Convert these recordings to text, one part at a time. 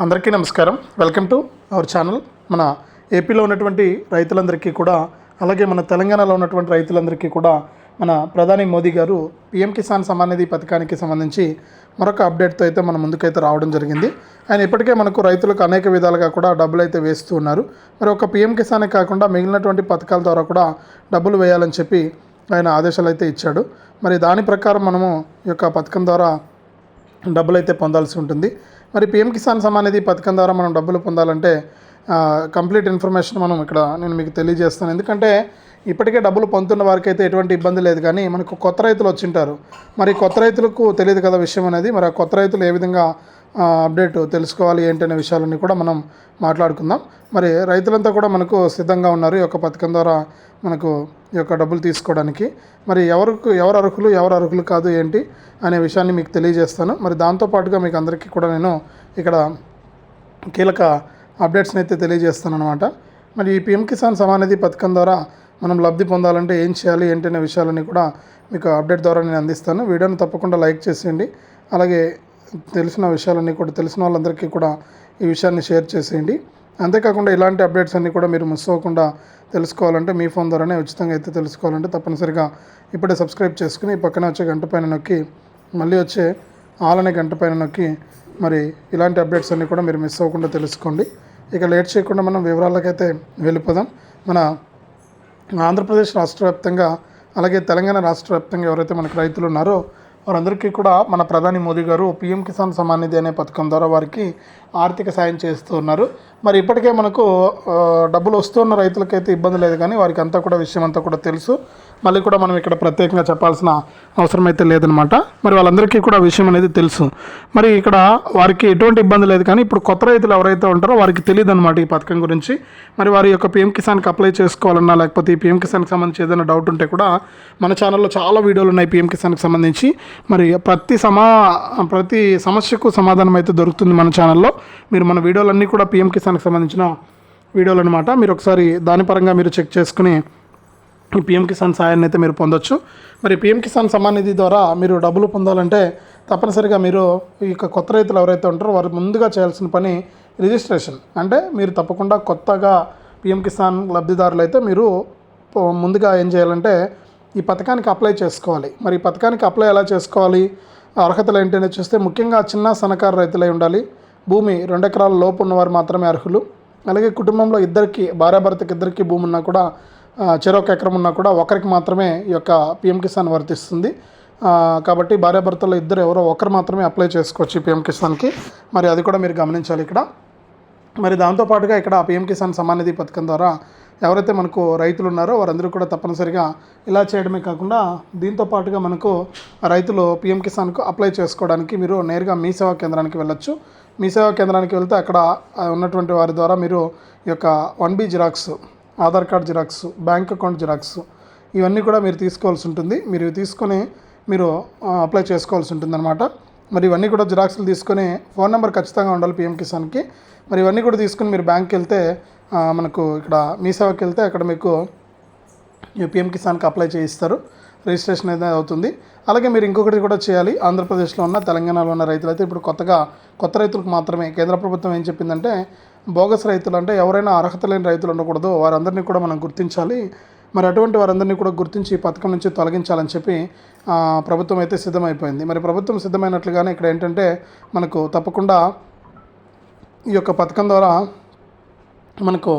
అందరికీ నమస్కారం. Welcome to our channel. మన ఏపీలో ఉన్నటువంటి రైతులందరికీ కూడా, అలాగే మన తెలంగాణలో ఉన్నటువంటి రైతులందరికీ కూడా మన ప్రధాని మోదీ గారు పీఎం కిసాన్ సమ్మాన్ నిధి పథకానికి సంబంధించి మరొక అప్డేట్తో అయితే మన ముందుకైతే రావడం జరిగింది. ఆయన ఇప్పటికే మనకు రైతులకు అనేక విధాలుగా కూడా డబ్బులు అయితే వేస్తూ ఉన్నారు. మరి ఒక పీఎం కిసానే కాకుండా మిగిలినటువంటి పథకాల ద్వారా కూడా డబ్బులు వేయాలని చెప్పి ఆయన ఆదేశాలు అయితే ఇచ్చాడు. మరి దాని ప్రకారం మనము ఈ యొక్క పథకం ద్వారా డబ్బులు అయితే పొందాల్సి ఉంటుంది. మరి పీఎం కిసాన్ సమ్మాన్ నిధి పథకం ద్వారా మనం డబ్బులు పొందాలంటే కంప్లీట్ ఇన్ఫర్మేషన్ నేను మీకు తెలియజేస్తాను. ఎందుకంటే ఇప్పటికే డబ్బులు పొందుతున్న వారికి అయితే ఎటువంటి ఇబ్బంది లేదు, కానీ మనకు కొత్త రైతులు వచ్చింటారు. మరి కొత్త రైతులకు తెలియదు కదా విషయం అనేది. మరి ఆ కొత్త రైతులు ఏ విధంగా అప్డేట్ తెలుసుకోవాలి ఏంటనే విషయాలన్నీ కూడా మనం మాట్లాడుకుందాం. మరి రైతులంతా కూడా మనకు సిద్ధంగా ఉన్నారు ఈ యొక్క పథకం ద్వారా మనకు ఈ యొక్క డబ్బులు తీసుకోవడానికి. మరి ఎవరు అర్హులు కాదు ఏంటి అనే విషయాన్ని మీకు తెలియజేస్తాను. మరి దాంతోపాటుగా మీకు అందరికీ కూడా నేను ఇక్కడ కీలక అప్డేట్స్ని అయితే తెలియజేస్తాను అనమాట. మరి ఈ పీఎం కిసాన్ సమ్మాన్ నిధి పథకం ద్వారా మనం లబ్ధి పొందాలంటే ఏం చేయాలి ఏంటనే విషయాలన్నీ కూడా మీకు అప్డేట్ ద్వారా నేను అందిస్తాను. వీడియోని తప్పకుండా లైక్ చేసేయండి. అలాగే తెలిసిన విషయాలన్నీ కూడా తెలిసిన వాళ్ళందరికీ కూడా ఈ విషయాన్ని షేర్ చేసేయండి. అంతేకాకుండా ఇలాంటి అప్డేట్స్ అన్నీ కూడా మీరు మిస్ అవ్వకుండా తెలుసుకోవాలంటే మీ ఫోన్ ద్వారానే ఉచితంగా అయితే తెలుసుకోవాలంటే తప్పనిసరిగా ఇప్పుడే సబ్స్క్రైబ్ చేసుకుని పక్కన వచ్చే గంట పైన నొక్కి మళ్ళీ వచ్చే ఆల్ అనే గంట పైన నొక్కి మరి ఇలాంటి అప్డేట్స్ అన్నీ కూడా మీరు మిస్ అవ్వకుండా తెలుసుకోండి. ఇక లేట్ చేయకుండా మనం వివరాలకైతే వెళ్ళిపోదాం. మన ఆంధ్రప్రదేశ్ రాష్ట్ర వ్యాప్తంగా అలాగే తెలంగాణ రాష్ట్ర వ్యాప్తంగా ఎవరైతే మనకు రైతులు ఉన్నారో వారందరికీ కూడా మన ప్రధాని మోదీ గారు పీఎం కిసాన్ సమ్మాన్ నిధి అనే పథకం ద్వారా వారికి ఆర్థిక సాయం చేస్తూ ఉన్నారు. మరి ఇప్పటికే మనకు డబ్బులు వస్తున్న రైతులకైతే ఇబ్బంది లేదు, కానీ వారికి అంతా కూడా విషయం అంతా కూడా తెలుసు. మళ్ళీ కూడా మనం ఇక్కడ ప్రత్యేకంగా చెప్పాల్సిన అవసరం అయితే లేదనమాట. మరి వాళ్ళందరికీ కూడా విషయం అనేది తెలుసు. మరి ఇక్కడ వారికి ఎటువంటి ఇబ్బంది లేదు, కానీ ఇప్పుడు కొత్త రైతులు ఎవరైతే ఉంటారో వారికి తెలియదు అనమాట ఈ పథకం గురించి. మరి వారి యొక్క పీఎం కిసాన్కి అప్లై చేసుకోవాలన్నా లేకపోతే ఈ పీఎం కిసాన్కి సంబంధించి ఏదైనా డౌట్ ఉంటే కూడా మన ఛానల్లో చాలా వీడియోలు ఉన్నాయి పీఎం కిసాన్కి సంబంధించి. మరి ప్రతి సమస్యకు సమాధానం అయితే దొరుకుతుంది మన ఛానల్లో. మీరు మన వీడియోలన్నీ కూడా పీఎం కిసాన్కి సంబంధించిన వీడియోలు అనమాట. మీరు ఒకసారి దాని పరంగా మీరు చెక్ చేసుకుని ఈ పీఎం కిసాన్ సాయాన్ని అయితే మీరు పొందొచ్చు. మరి పీఎం కిసాన్ సమ్మాన్ నిధి ద్వారా మీరు డబ్బులు పొందాలంటే తప్పనిసరిగా మీరు ఈ కొత్త రైతులు ఎవరైతే ఉంటారో వారు ముందుగా చేయాల్సిన పని రిజిస్ట్రేషన్. అంటే మీరు తప్పకుండా కొత్తగా పీఎం కిసాన్ లబ్ధిదారులు అయితే మీరు ముందుగా ఏం చేయాలంటే ఈ పథకానికి అప్లై చేసుకోవాలి. మరి ఈ పథకానికి అప్లై ఎలా చేసుకోవాలి, అర్హతలు ఏంటనే చూస్తే ముఖ్యంగా చిన్న సన్నకారు రైతులై ఉండాలి. భూమి 2 ఎకరాల లోపు ఉన్నవారు మాత్రమే అర్హులు. అలాగే కుటుంబంలో భార్యాభర్తకి ఇద్దరికి భూమి ఉన్నా కూడా చెరొక ఎకరం ఉన్నా కూడా ఒకరికి మాత్రమే ఈ యొక్క పీఎం కిసాన్ వర్తిస్తుంది. కాబట్టి భార్యాభర్తలు ఎవరో ఒకరు మాత్రమే అప్లై చేసుకోవచ్చు ఈ పీఎం కిసాన్కి. మరి అది కూడా మీరు గమనించాలి ఇక్కడ. మరి దాంతోపాటుగా ఇక్కడ పీఎం కిసాన్ సమ్మాన్ నిధి పథకం ద్వారా ఎవరైతే మనకు రైతులు ఉన్నారో వారందరూ కూడా తప్పనిసరిగా ఇలా చేయడమే కాకుండా దీంతో పాటుగా మనకు రైతులు పీఎం కిసాన్కు అప్లై చేసుకోవడానికి మీరు నేరుగా మీ సేవా కేంద్రానికి వెళ్ళొచ్చు. మీ సేవా కేంద్రానికి వెళ్తే అక్కడ ఉన్నటువంటి వారి ద్వారా మీరు ఈ యొక్క 1B xerox, Aadhaar card xerox, bank account xerox ఇవన్నీ కూడా మీరు తీసుకోవాల్సి ఉంటుంది. మీరు తీసుకొని మీరు అప్లై చేసుకోవాల్సి ఉంటుంది అనమాట. మరి ఇవన్నీ కూడా జిరాక్స్లు తీసుకొని ఫోన్ నెంబర్ ఖచ్చితంగా ఉండాలి పీఎం కిసాన్కి. మరి ఇవన్నీ కూడా తీసుకుని మీరు బ్యాంక్కి వెళ్తే మనకు ఇక్కడ మీ సేవకి వెళ్తే అక్కడ మీకు పీఎం కిసాన్కి అప్లై చేయిస్తారు. రిజిస్ట్రేషన్ అయితే అవుతుంది. అలాగే మీరు ఇంకొకటి కూడా చేయాలి. ఆంధ్రప్రదేశ్లో ఉన్న తెలంగాణలో ఉన్న రైతులు అయితే ఇప్పుడు కొత్త రైతులకు మాత్రమే కేంద్ర ప్రభుత్వం ఏం చెప్పిందంటే బోగస్ రైతులు అంటే ఎవరైనా అర్హత లేని రైతులు ఉండకూడదు, వారందరినీ కూడా మనం గుర్తించాలి. మరి అటువంటి వారందరినీ కూడా గుర్తించి ఈ పథకం నుంచి తొలగించాలని చెప్పి ప్రభుత్వం అయితే సిద్ధమైపోయింది. మరి ప్రభుత్వం సిద్ధమైనట్లుగానే ఇక్కడ ఏంటంటే మనకు తప్పకుండా ఈ యొక్క పథకం ద్వారా మనకు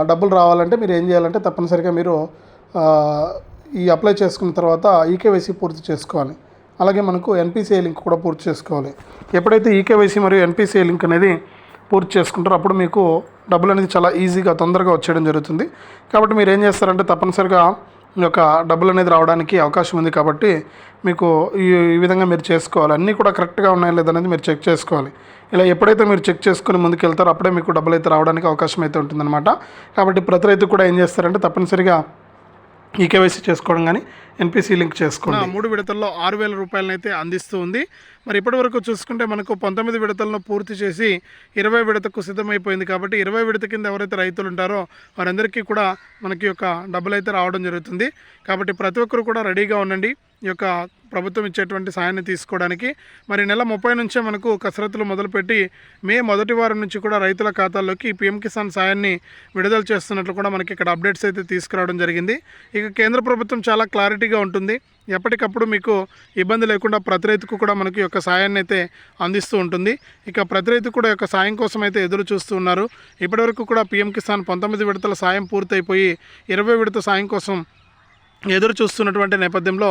డబ్బులు రావాలంటే మీరు ఏం చేయాలంటే తప్పనిసరిగా మీరు ఈ అప్లై చేసుకున్న తర్వాత ఈకేవైసీ పూర్తి చేసుకోవాలి. అలాగే మనకు ఎన్పిసిఐ లింక్ కూడా పూర్తి చేసుకోవాలి. ఎప్పుడైతే ఈకేవైసీ మరియు ఎన్పిసిఐ లింక్ అనేది పూర్తి చేసుకుంటారో అప్పుడు మీకు డబ్బులు అనేది చాలా ఈజీగా తొందరగా వచ్చేయడం జరుగుతుంది. కాబట్టి మీరు ఏం చేస్తారంటే తప్పనిసరిగా ఈ యొక్క డబ్బులు అనేది రావడానికి అవకాశం ఉంది. కాబట్టి మీకు ఈ విధంగా మీరు చేసుకోవాలి. అన్నీ కూడా కరెక్ట్గా ఉన్నాయో లేదనేది మీరు చెక్ చేసుకోవాలి. ఇలా ఎప్పుడైతే మీరు చెక్ చేసుకుని ముందుకు వెళ్తారో అప్పుడే మీకు డబ్బులు అయితే రావడానికి అవకాశం అయితే ఉంటుందన్నమాట. కాబట్టి ప్రతి రైతు కూడా ఏం చేస్తారంటే తప్పనిసరిగా ఈకేవైసీ చేసుకోవడం కానీ ఎన్పిసి లింక్ చేసుకోండి. 3 విడతల్లో 6,000 రూపాయలనైతే అందిస్తూ ఉంది. మరి ఇప్పటివరకు చూసుకుంటే మనకు 19 విడతలను పూర్తి చేసి 20 విడతకు సిద్ధమైపోయింది. కాబట్టి 20 విడత కింద ఎవరైతే రైతులు ఉంటారో వారందరికీ కూడా మనకి యొక్క డబ్బులు అయితే రావడం జరుగుతుంది. కాబట్టి ప్రతి ఒక్కరు కూడా రెడీగా ఉండండి ఈ యొక్క ప్రభుత్వం ఇచ్చేటువంటి సాయాన్ని తీసుకోవడానికి. మరి నెల 30 నుంచే మనకు కసరత్తులు మొదలుపెట్టి మే మొదటి వారం నుంచి కూడా రైతుల ఖాతాల్లోకి పీఎం కిసాన్ సాయాన్ని విడుదల చేస్తున్నట్లు కూడా మనకి ఇక్కడ అప్డేట్స్ అయితే తీసుకురావడం జరిగింది. ఇక కేంద్ర ప్రభుత్వం చాలా క్లారిటీగా ఉంటుంది. ఎప్పటికప్పుడు మీకు ఇబ్బంది లేకుండా ప్రతి రైతుకు కూడా మనకి యొక్క సాయాన్ని అయితే అందిస్తూ ఉంటుంది. ఇక ప్రతి రైతు కూడా యొక్క సాయం కోసం అయితే ఎదురు చూస్తూ ఉన్నారు. ఇప్పటివరకు కూడా పీఎం కిసాన్ 19 విడతల సాయం పూర్తయిపోయి 20 విడత సాయం కోసం ఎదురు చూస్తున్నటువంటి నేపథ్యంలో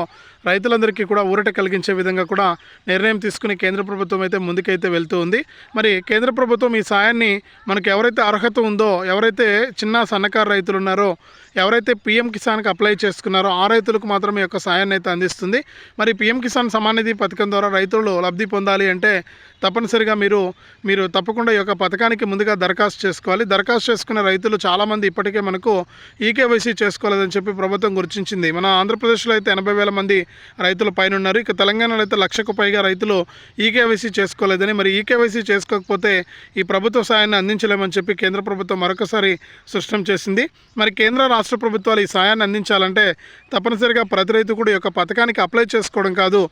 రైతులందరికీ కూడా ఊరట కలిగించే విధంగా కూడా నిర్ణయం తీసుకుని కేంద్ర ప్రభుత్వం అయితే ముందుకైతే వెళ్తూ ఉంది. మరి కేంద్ర ప్రభుత్వం ఈ సాయాన్ని మనకు ఎవరైతే అర్హత ఉందో, ఎవరైతే చిన్న సన్నకారు రైతులు ఉన్నారో, ఎవరైతే పీఎం కిసాన్కి అప్లై చేసుకున్నారో ఆ రైతులకు మాత్రం ఈ యొక్క సాయాన్ని అయితే అందిస్తుంది. మరి పీఎం కిసాన్ సమాన్ నిధి పథకం ద్వారా రైతులు లబ్ధి పొందాలి అంటే తప్పనిసరిగా మీరు తప్పకుండా ఈ యొక్క పథకానికి ముందుగా దరఖాస్తు చేసుకోవాలి. దరఖాస్తు చేసుకున్న రైతులు చాలామంది ఇప్పటికే మనకు ఈకేవైసీ చేసుకోలేదని చెప్పి ప్రభుత్వం గుర్తించింది. మన ఆంధ్రప్రదేశ్లో అయితే 80,000 మంది రైతుల పైన ఉన్నారు. ఇక తెలంగాణలో అయితే 1,00,000కు పైగా రైతులు ఈకేవైసీ చేసుకోలేదని, మరి ఈకేవైసీ చేసుకోకపోతే ఈ ప్రభుత్వ సాయాన్ని అందించలేమని చెప్పి కేంద్ర ప్రభుత్వం మరొకసారి స్పష్టం చేసింది. మరి కేంద్ర రాష్ట్ర ప్రభుత్వాలు ఈ సాయాన్ని అందించాలంటే తప్పనిసరిగా ప్రతి రైతు కూడా ఈ యొక్క పథకానికి అప్లై చేసుకోవడం కాదు,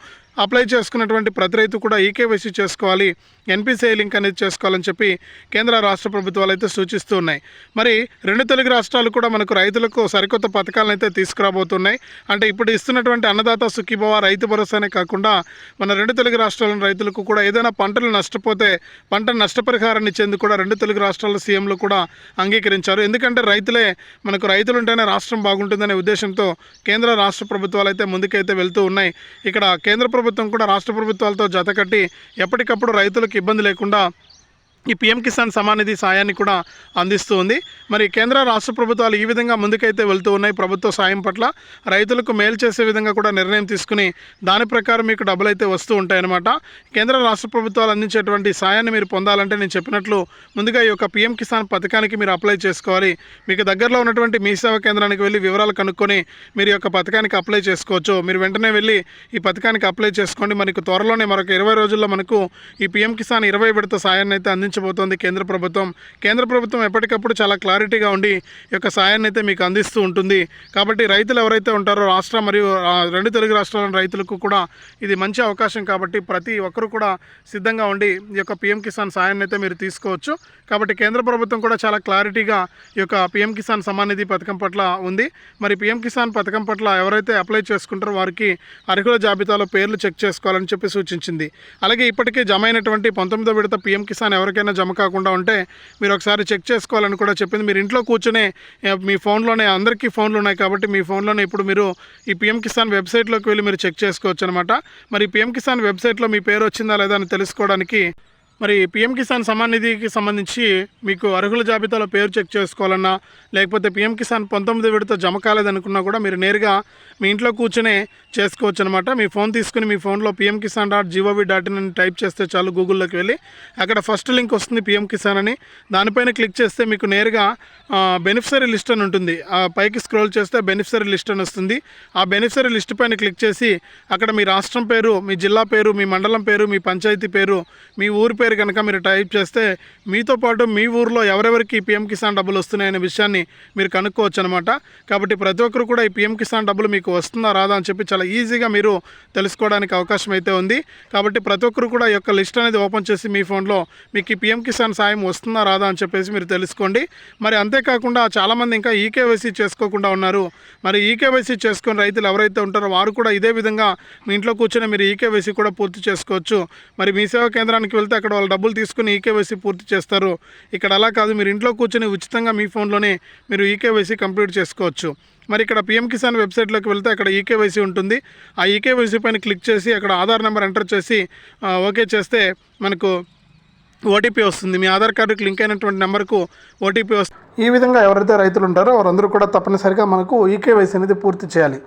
అప్లై చేసుకున్నటువంటి ప్రతి రైతు కూడా ఈకేవైసీ చేసుకోవాలి, ఎన్పిసిఐ లింక్ అనేది చేసుకోవాలని చెప్పి కేంద్ర రాష్ట్ర ప్రభుత్వాలు అయితే సూచిస్తూ ఉన్నాయి. మరి 2 తెలుగు రాష్ట్రాలు కూడా మనకు రైతులకు సరికొత్త పథకాలను అయితే తీసుకురాబోతున్నాయి. అంటే ఇప్పుడు ఇస్తున్నటువంటి అన్నదాత సుఖీభవ, రైతు భరోసానే కాకుండా మన 2 తెలుగు రాష్ట్రాల రైతులకు కూడా ఏదైనా పంటలు నష్టపోతే పంట నష్టపరిహారాన్ని ఇచ్చేందుకు కూడా 2 తెలుగు రాష్ట్రాల సీఎంలు కూడా అంగీకరించారు. ఎందుకంటే రైతులు ఉంటేనే రాష్ట్రం బాగుంటుందనే ఉద్దేశంతో కేంద్ర రాష్ట్ర ప్రభుత్వాలు అయితే ముందుకైతే వెళ్తూ ఉన్నాయి. ఇక్కడ కేంద్ర ప్రభుత్వం కూడా రాష్ట్ర ప్రభుత్వాలతో జతకట్టి ఎప్పటికప్పుడు రైతులకు ఇబ్బంది లేకుండా ఈ పీఎం కిసాన్ సమాన్ నిధి సాయాన్ని కూడా అందిస్తూ ఉంది. మరి కేంద్ర రాష్ట్ర ప్రభుత్వాలు ఈ విధంగా ముందుకైతే వెళ్తూ ఉన్నాయి. ప్రభుత్వ సాయం పట్ల రైతులకు మేలు చేసే విధంగా కూడా నిర్ణయం తీసుకుని దాని ప్రకారం మీకు డబ్బులు అయితే వస్తూ ఉంటాయన్నమాట. కేంద్ర రాష్ట్ర ప్రభుత్వాలు అందించేటువంటి సాయాన్ని మీరు పొందాలంటే నేను చెప్పినట్లు ముందుగా ఈ యొక్క పీఎం కిసాన్ పథకానికి మీరు అప్లై చేసుకోవాలి. మీకు దగ్గరలో ఉన్నటువంటి మీ సేవా కేంద్రానికి వెళ్ళి వివరాలు కనుక్కొని మీరు యొక్క పథకానికి అప్లై చేసుకోవచ్చు. మీరు వెంటనే వెళ్ళి ఈ పథకానికి అప్లై చేసుకోండి. మనకు త్వరలోనే మరొక 20 రోజుల్లో మనకు ఈ పీఎం కిసాన్ 20 విడత సాయాన్ని అయితే అందించబోతోంది కేంద్ర ప్రభుత్వం ఎప్పటికప్పుడు చాలా క్లారిటీగా ఉండి ఈ యొక్క సాయాన్ని అయితే మీకు అందిస్తూ ఉంటుంది. కాబట్టి రైతులు ఎవరైతే ఉంటారో రాష్ట్ర మరియు 2 తెలుగు రాష్ట్రాల రైతులకు కూడా ఇది మంచి అవకాశం. కాబట్టి ప్రతి ఒక్కరు కూడా సిద్ధంగా ఉండి ఈ యొక్క పీఎం కిసాన్ సాయాన్ని అయితే మీరు తీసుకోవచ్చు. కాబట్టి కేంద్ర ప్రభుత్వం కూడా చాలా క్లారిటీగా ఈ యొక్క పీఎం కిసాన్ సమాన్ నిధి పథకం పట్ల ఉంది. మరి పీఎం కిసాన్ పథకం పట్ల ఎవరైతే అప్లై చేసుకుంటారో వారికి అర్హుల జాబితాలో పేర్లు చెక్ చేసుకోవాలని చెప్పి సూచించింది. అలాగే ఇప్పటికే జమ అయినటువంటి 19వ విడత పీఎం కిసాన్ ఎవరికైనా జమ కాకుండా ఉంటే మీరు ఒకసారి చెక్ చేసుకోవాలని కూడా చెప్పింది. మీరు ఇంట్లో కూర్చొనే మీ ఫోన్లోనే, అందరికీ ఫోన్లు ఉన్నాయి కాబట్టి మీ ఫోన్లోనే ఇప్పుడు మీరు ఈ పీఎం కిసాన్ వెబ్సైట్లోకి వెళ్ళి మీరు చెక్ చేసుకోవచ్చు అనమాట. మరి పీఎం కిసాన్ వెబ్సైట్లో మీ పేరు వచ్చిందా లేదా అని తెలుసుకోవడానికి మరి పీఎం కిసాన్ సమాన్ నిధికి సంబంధించి మీకు అర్హుల జాబితాలో పేరు చెక్ చేసుకోవాలన్నా, లేకపోతే పీఎం కిసాన్ 19 విడత జమ కాలేదనుకున్నా కూడా మీరు నేరుగా మీ ఇంట్లో కూర్చొనే చేసుకోవచ్చు అనమాట. మీ ఫోన్ తీసుకుని మీ ఫోన్లో pmkisan.gov.in అని టైప్ చేస్తే చాలు, గూగుల్లోకి వెళ్ళి అక్కడ ఫస్ట్ లింక్ వస్తుంది పీఎం కిసాన్ అని. దానిపైన క్లిక్ చేస్తే మీకు నేరుగా బెనిఫిషరీ లిస్ట్ అని ఉంటుంది. పైకి స్క్రోల్ చేస్తే బెనిఫిషరీ లిస్ట్ అని వస్తుంది. ఆ బెనిఫిషరీ లిస్ట్ పైన క్లిక్ చేసి అక్కడ మీ రాష్ట్రం పేరు, మీ జిల్లా పేరు, మీ మండలం పేరు, మీ పంచాయతీ పేరు, మీ ఊరి పేరు కనుక మీరు టైప్ చేస్తే మీతో పాటు మీ ఊరిలో ఎవరెవరికి పీఎం కిసాన్ డబ్బులు వస్తున్నాయనే విషయాన్ని మీరు కనుక్కోవచ్చు అనమాట. కాబట్టి ప్రతి ఒక్కరు కూడా ఈ పీఎం కిసాన్ డబ్బులు మీకు వస్తుందా రాదా అని చెప్పి చాలా ఈజీగా మీరు తెలుసుకోవడానికి అవకాశం అయితే ఉంది. కాబట్టి ప్రతి ఒక్కరు కూడా ఈ యొక్క లిస్ట్ అనేది ఓపెన్ చేసి మీ ఫోన్లో మీకు ఈ పీఎం కిసాన్ సాయం వస్తుందా రాదా అని చెప్పేసి మీరు తెలుసుకోండి. మరి అంతేకాకుండా చాలామంది ఇంకా ఈకేవైసీ చేసుకోకుండా ఉన్నారు. మరి ఈకేవైసీ చేసుకుని రైతులు ఎవరైతే ఉంటారో వారు కూడా ఇదే విధంగా మీ ఇంట్లో కూర్చొని మీరు ఈకేవైసీ కూడా పూర్తి చేసుకోవచ్చు. మరి మీ సేవా కేంద్రానికి వెళ్తే అక్కడ వాళ్ళు డబ్బులు తీసుకుని ఈకేవైసీ పూర్తి చేస్తారు. ఇక్కడ అలా కాదు, మీరు ఇంట్లో కూర్చొని ఉచితంగా మీ ఫోన్లోనే మీరు ఈకేవైసీ కంప్లీట్ చేసుకోవచ్చు. మరి ఇక్కడ పీఎం కిసాన్ వెబ్సైట్లోకి వెళ్తే అక్కడ ఈకేవైసీ ఉంటుంది. ఆ ఈకేవైసీ పైన క్లిక్ చేసి అక్కడ ఆధార్ నెంబర్ ఎంటర్ చేసి ఓకే చేస్తే మనకు ఓటీపీ వస్తుంది. మీ ఆధార్ కార్డుకి లింక్ అయినటువంటి నెంబర్కు ఓటీపీ వస్తుంది. ఈ విధంగా ఎవరైతే రైతులు ఉంటారో వారందరూ కూడా తప్పనిసరిగా మనకు ఈకేవైసీ అనేది పూర్తి చేయాలి.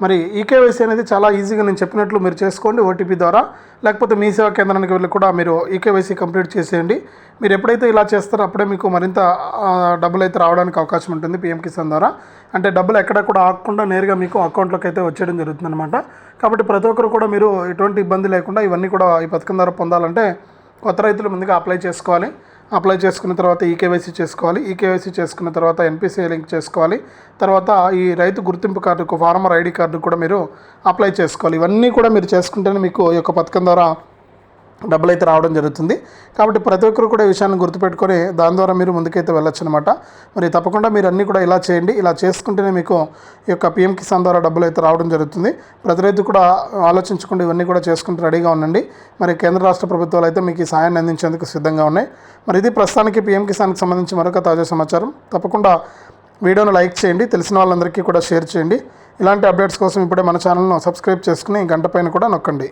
మరి ఈకేవైసీ అనేది చాలా ఈజీగా నేను చెప్పినట్లు మీరు చేసుకోండి ఓటీపీ ద్వారా, లేకపోతే మీ సేవా కేంద్రానికి వెళ్ళి కూడా మీరు ఈకేవైసీ కంప్లీట్ చేసేయండి. మీరు ఎప్పుడైతే ఇలా చేస్తారో అప్పుడే మీకు మరింత డబ్బులు అయితే రావడానికి అవకాశం ఉంటుంది పీఎం కిసాన్ ద్వారా. అంటే డబ్బులు ఎక్కడ కూడా ఆగకుండా నేరుగా మీకు అకౌంట్లోకి అయితే వచ్చేయడం జరుగుతుంది అనమాట. కాబట్టి ప్రతి ఒక్కరు కూడా మీరు ఎటువంటి ఇబ్బంది లేకుండా ఇవన్నీ కూడా ఈ పథకం ద్వారా పొందాలంటే కొత్త రైతులు ముందుగా అప్లై చేసుకోవాలి. అప్లై చేసుకున్న తర్వాత ఈకేవైసీ చేసుకోవాలి. ఈకేవైసీ చేసుకున్న తర్వాత ఎన్పిసిఐ లింక్ చేసుకోవాలి. తర్వాత ఈ రైతు గుర్తింపు కార్డుకు, ఫార్మర్ ఐడి కార్డు కూడా మీరు అప్లై చేసుకోవాలి. ఇవన్నీ కూడా మీరు చేసుకుంటేనే మీకు ఈ యొక్క పథకం ద్వారా డబ్బులు అయితే రావడం జరుగుతుంది. కాబట్టి ప్రతి ఒక్కరు కూడా ఈ విషయాన్ని గుర్తుపెట్టుకొని దాని ద్వారా మీరు ముందుకైతే వెళ్ళొచ్చు అనమాట. మరి తప్పకుండా మీరు అన్నీ కూడా ఇలా చేయండి. ఇలా చేసుకుంటేనే మీకు ఈ యొక్క పీఎం కిసాన్ ద్వారా డబ్బులు అయితే రావడం జరుగుతుంది. ప్రతి రైతు కూడా ఆలోచించకుండా ఇవన్నీ కూడా చేసుకుంటూ రెడీగా ఉండండి. మరి కేంద్ర రాష్ట్ర ప్రభుత్వాలు అయితే మీకు ఈ సాయాన్ని అందించేందుకు సిద్ధంగా ఉన్నాయి. మరి ఇది ప్రస్తుతానికి పీఎం కిసాన్కి సంబంధించి మరొక తాజా సమాచారం. తప్పకుండా వీడియోను లైక్ చేయండి, తెలిసిన వాళ్ళందరికీ కూడా షేర్ చేయండి. ఇలాంటి అప్డేట్స్ కోసం ఇప్పుడే మన ఛానల్ను సబ్స్క్రైబ్ చేసుకుని గంట పైన కూడా నొక్కండి.